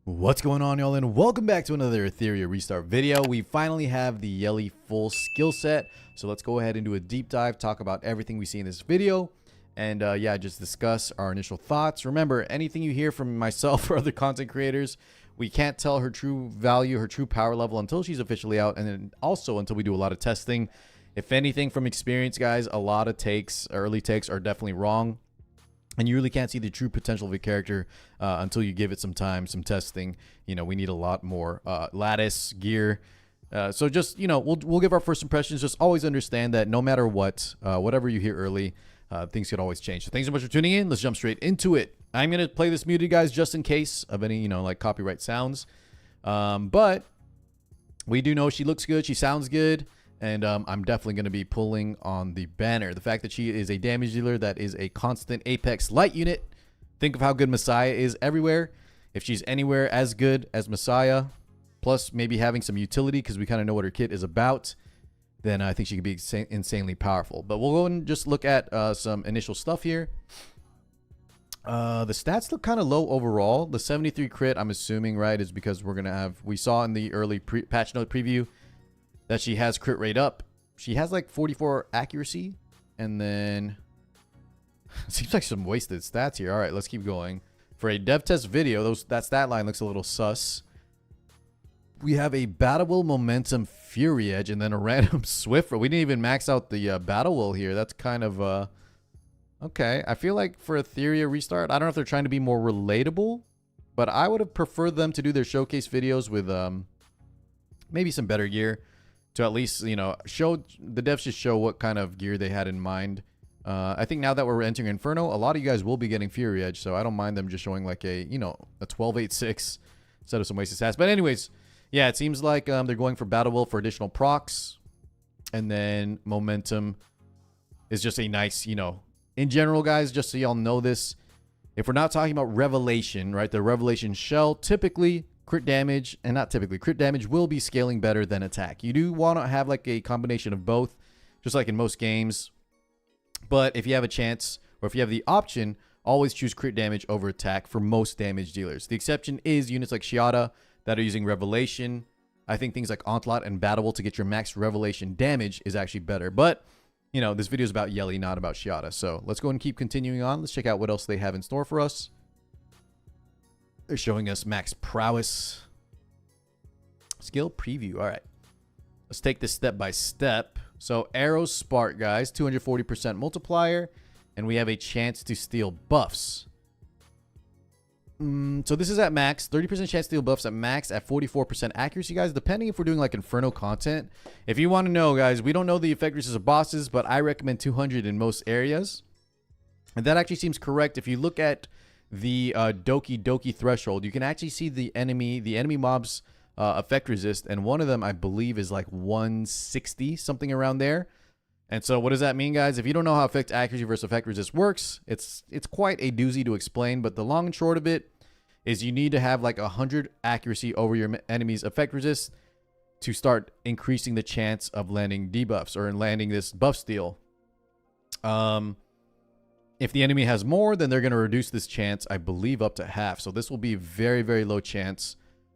What's going on, y'all, and welcome back to another Etheria restart video. We finally have the YELI full skill set, so let's go ahead and do a deep dive, talk about everything we see in this video, and yeah, just discuss our initial thoughts. Remember, anything you hear from myself or other content creators, we can't tell her true value, her true power level until she's officially out, and then also until we do a lot of testing. If anything, from experience, guys, a lot of early takes are definitely wrong. And you really can't see the true potential of a character until you give it some time, some testing. You know, we need a lot more lattice, gear. So just, you know, we'll give our first impressions. Just always understand that no matter what, whatever you hear early, things could always change. So thanks so much for tuning in. Let's jump straight into it. I'm going to play this muted, guys, just in case of any, you know, like copyright sounds. But we do know she looks good. She sounds good. And I'm definitely going to be pulling on the banner. The fact that she is a damage dealer that is a constant Apex light unit. Think of how good Messiah is everywhere. If she's anywhere as good as Messiah, plus maybe having some utility because we kind of know what her kit is about, then I think she could be insanely powerful. But we'll go and just look at some initial stuff here. The stats look kind of low overall. The 73 crit, I'm assuming, right, is because we're going to have... We saw in the early patch note preview that she has crit rate up. She has like 44 accuracy. And then... seems like some wasted stats here. All right, let's keep going. For a dev test video, that stat line looks a little sus. We have a Battle Will Momentum Fury Edge and then a random Swift. We didn't even max out the Battle Will here. That's kind of... okay, I feel like for Etheria restart, I don't know if they're trying to be more relatable, but I would have preferred them to do their showcase videos with maybe some better gear. To at least, you know, show the devs should show what kind of gear they had in mind. I think now that we're entering Inferno, a lot of you guys will be getting Fury Edge, so I don't mind them just showing like a, you know, a 12.86 instead of some wasted stats. But anyways, yeah, it seems like they're going for Battle Will for additional procs, and then Momentum is just a nice, you know, in general, guys, just so y'all know this, if we're not talking about Revelation, right, the Revelation shell, typically crit damage, and not typically, crit damage will be scaling better than attack. You do want to have like a combination of both, just like in most games. But if you have a chance, or if you have the option, always choose crit damage over attack for most damage dealers. The exception is units like Shiata that are using Revelation. I think things like Onslaught and Battle Will to get your max Revelation damage is actually better. But, you know, this video is about YELI, not about Shiata. So let's go and keep continuing on. Let's check out what else they have in store for us. They're showing us max prowess. Skill preview. All right. Let's take this step by step. So arrows spark, guys. 240% multiplier. And we have a chance to steal buffs. So this is at max. 30% chance to steal buffs at max at 44% accuracy, guys. Depending if we're doing like Inferno content. If you want to know, guys, we don't know the effect resistance of bosses, but I recommend 200 in most areas. And that actually seems correct. If you look at the Doki Doki threshold, you can actually see the enemy mobs effect resist, and one of them I believe is like 160, something around there. And so what does that mean, guys? If you don't know how effect accuracy versus effect resist works, it's quite a doozy to explain, but the long and short of it is you need to have like 100 accuracy over your enemy's effect resist to start increasing the chance of landing debuffs or landing this buff steal. If the enemy has more, then they're going to reduce this chance, I believe, up to half. So this will be very, very low chance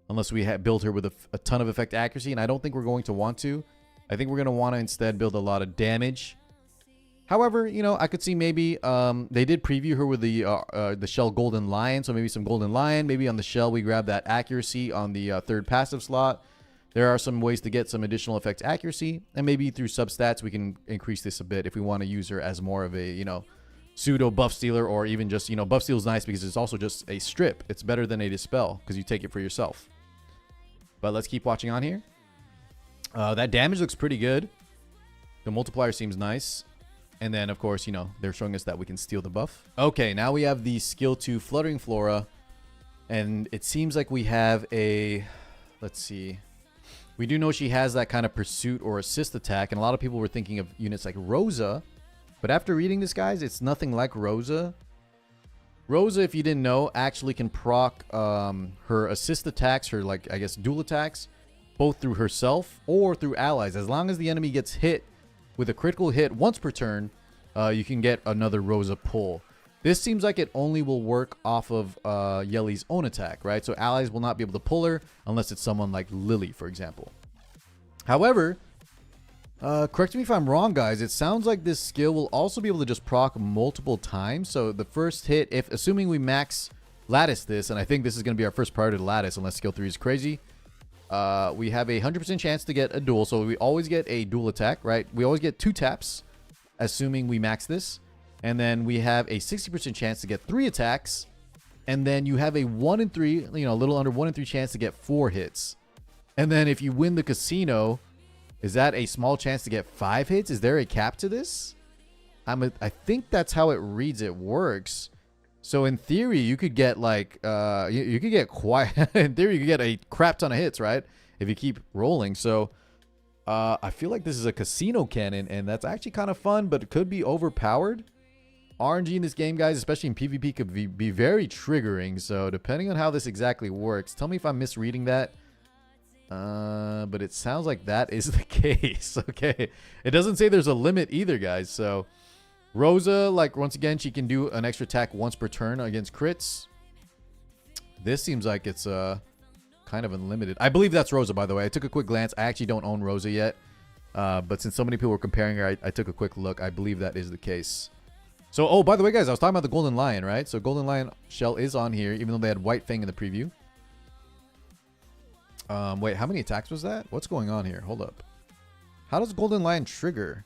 unless we build her with a ton of effect accuracy. And I don't think we're going to want to. I think we're going to want to instead build a lot of damage. However, you know, I could see maybe they did preview her with the shell Golden Lion. So maybe some Golden Lion. Maybe on the shell we grab that accuracy on the third passive slot. There are some ways to get some additional effect accuracy. And maybe through substats we can increase this a bit if we want to use her as more of a, you know, pseudo buff stealer, or even just, you know, buff steal is nice because it's also just a strip. It's better than a dispel because you take it for yourself. But let's keep watching on here. That damage looks pretty good. The multiplier seems nice. And then, of course, you know, they're showing us that we can steal the buff. Okay, now we have the skill 2 Fluttering Flora. And it seems like we have a... Let's see. We do know she has that kind of pursuit or assist attack. And a lot of people were thinking of units like Rosa. But after reading this, guys, it's nothing like Rosa. Rosa, if you didn't know, actually can proc her assist attacks, her, like, I guess, dual attacks, both through herself or through allies. As long as the enemy gets hit with a critical hit once per turn, you can get another Rosa pull. This seems like it only will work off of YELI's own attack, right? So allies will not be able to pull her unless it's someone like Lily, for example. However, correct me if I'm wrong, guys. It sounds like this skill will also be able to just proc multiple times. So the first hit, if assuming we max lattice this, and I think this is going to be our first priority to lattice unless skill 3 is crazy, we have a 100% chance to get a duel. So we always get a dual attack, right? We always get 2 taps, assuming we max this. And then we have a 60% chance to get 3 attacks. And then you have a 1 in 3, you know, a little under 1 in 3 chance to get 4 hits. And then if you win the casino, is that a small chance to get 5 hits? Is there a cap to this? I think that's how it reads it works. So in theory, you could get like, you could get quite, in theory, you could get a crap ton of hits, right? If you keep rolling. So I feel like this is a casino cannon, and that's actually kind of fun, but it could be overpowered. RNG in this game, guys, especially in PvP, could be very triggering. So depending on how this exactly works, tell me if I'm misreading that. But it sounds like that is the case. Okay. It doesn't say there's a limit either, guys. So Rosa, like, once again, she can do an extra attack once per turn against crits. This seems like it's kind of unlimited. I believe that's Rosa, by the way. I took a quick glance. I actually don't own Rosa yet. But since so many people were comparing her, I took a quick look. I believe that is the case. So, oh, by the way, guys, I was talking about the Golden Lion, right? So Golden Lion shell is on here, even though they had White Fang in the preview. Wait, how many attacks was that? What's going on here? Hold up. How does Golden Lion trigger?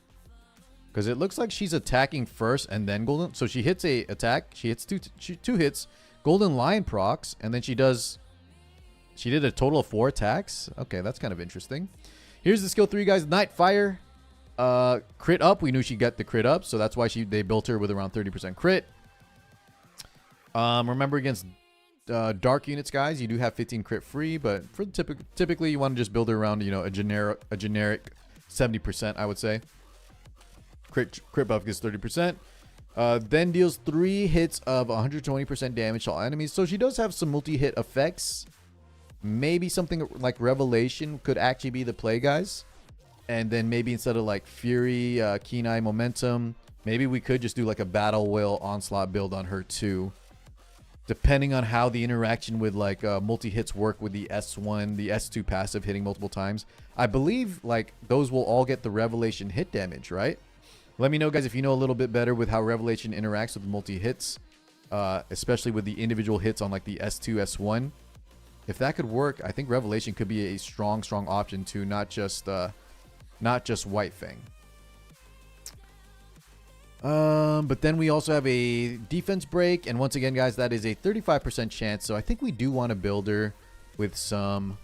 Because it looks like she's attacking first and then Golden. So she hits a attack. She hits two hits. Golden Lion procs. And then she did a total of 4 attacks. Okay, that's kind of interesting. Here's the skill 3, guys. Nightfire. Crit up. We knew she got the crit up. So that's why they built her with around 30% crit. Remember, against dark units, guys, you do have 15 crit free, but for typically you want to just build her around, you know, a generic 70%, I would say. Crit buff gets 30%. Then deals 3 hits of 120% damage to all enemies. So she does have some multi-hit effects. Maybe something like Revelation could actually be the play, guys. And then maybe instead of like Fury, Keen Eye, Momentum, maybe we could just do like a Battle Whale Onslaught build on her too. Depending on how the interaction with like multi-hits work with the S1, the S2 passive hitting multiple times. I believe like those will all get the Revelation hit damage, right? Let me know, guys, if you know a little bit better with how Revelation interacts with multi-hits, especially with the individual hits on like the S2, S1. If that could work, I think Revelation could be a strong option too, not just White Fang. But then we also have a defense break, and once again, guys, that is a 35% chance. So I think we do want to build her with some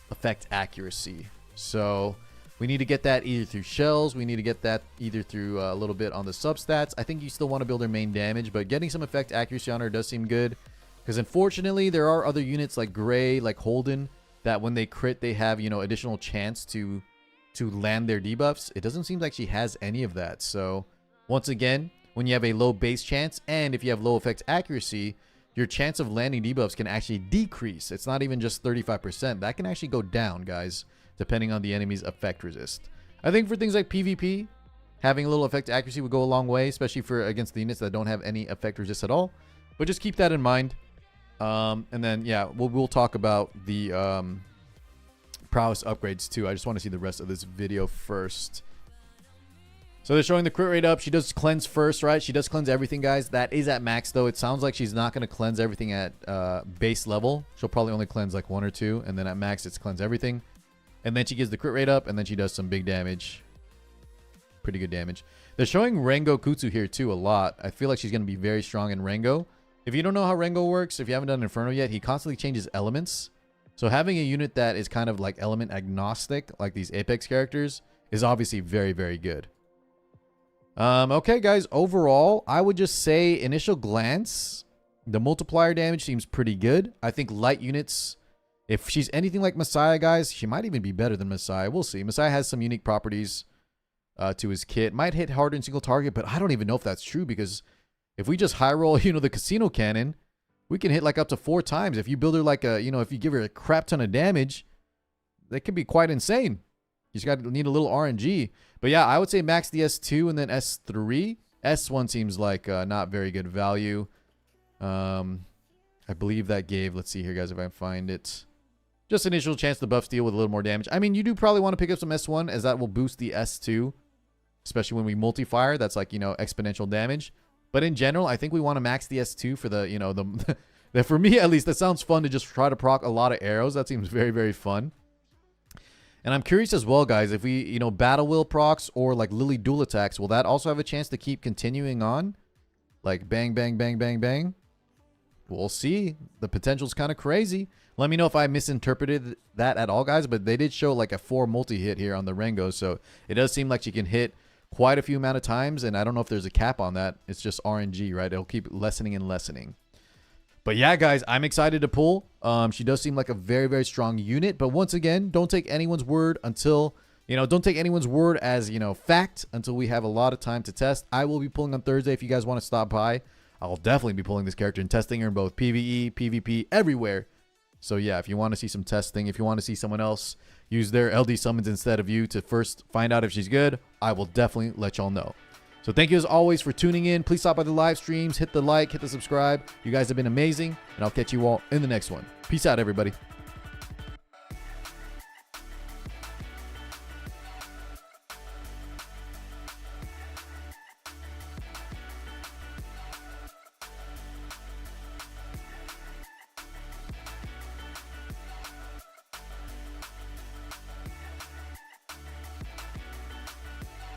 effect accuracy. So we need to get that either through shells. We need to get that either through a little bit on the substats. I think you still want to build her main damage, but getting some effect accuracy on her does seem good. Because unfortunately, there are other units like Gray, like Holden, that when they crit, they have, you know, additional chance to land their debuffs. It doesn't seem like she has any of that. So once again, when you have a low base chance and if you have low effect accuracy, your chance of landing debuffs can actually decrease. It's not even just 35%. That can actually go down, guys, depending on the enemy's effect resist. I think for things like PvP, having a little effect accuracy would go a long way, especially for against the units that don't have any effect resist at all. But just keep that in mind. And then, yeah, we'll talk about the prowess upgrades too. I just want to see the rest of this video first. So they're showing the crit rate up. She does cleanse first, right? She does cleanse everything, guys. That is at max, though. It sounds like she's not going to cleanse everything at base level. She'll probably only cleanse like 1 or 2. And then at max, it's cleanse everything. And then she gives the crit rate up. And then she does some big damage. Pretty good damage. They're showing Rengo Kutsu here, too, a lot. I feel like she's going to be very strong in Rengo. If you don't know how Rengo works, if you haven't done Inferno yet, he constantly changes elements. So having a unit that is kind of like element agnostic, like these Apex characters, is obviously very, very good. Okay, guys, overall, I would just say initial glance, the multiplier damage seems pretty good. I think light units, if she's anything like Messiah, guys, she might even be better than Messiah. We'll see. Messiah has some unique properties to his kit. Might hit harder in single target, but I don't even know if that's true because if we just high roll, you know, the casino cannon, we can hit like up to 4 times. If you build her like a, you know, if you give her a crap ton of damage, that could be quite insane. You just need a little RNG. But yeah, I would say max the S2 and then S3. S1 seems like not very good value. I believe that gave, let's see here, guys, if I can find it. Just initial chance to buff steal with a little more damage. I mean, you do probably want to pick up some S1 as that will boost the S2, especially when we multi-fire. That's like, you know, exponential damage. But in general, I think we want to max the S2 for the, you know, the for me at least, that sounds fun to just try to proc a lot of arrows. That seems very, very fun. And I'm curious as well, guys, if we, you know, Battle Will procs or like Lily dual attacks, will that also have a chance to keep continuing on? Like bang, bang, bang, bang, bang. We'll see. The potential's kind of crazy. Let me know if I misinterpreted that at all, guys, but they did show like a 4 multi-hit here on the Rengo, so it does seem like she can hit quite a few amount of times, and I don't know if there's a cap on that. It's just RNG, right? It'll keep lessening and lessening. But yeah, guys, I'm excited to pull. She does seem like a very, very strong unit. But once again, don't take anyone's word until, you know, don't take anyone's word as, you know, fact until we have a lot of time to test. I will be pulling on Thursday. If you guys want to stop by, I'll definitely be pulling this character and testing her in both PvE, PvP, everywhere. So yeah, if you want to see some testing, if you want to see someone else use their LD summons instead of you to first find out if she's good, I will definitely let y'all know. So thank you as always for tuning in. Please stop by the live streams, hit the like, hit the subscribe. You guys have been amazing, and I'll catch you all in the next one. Peace out, everybody.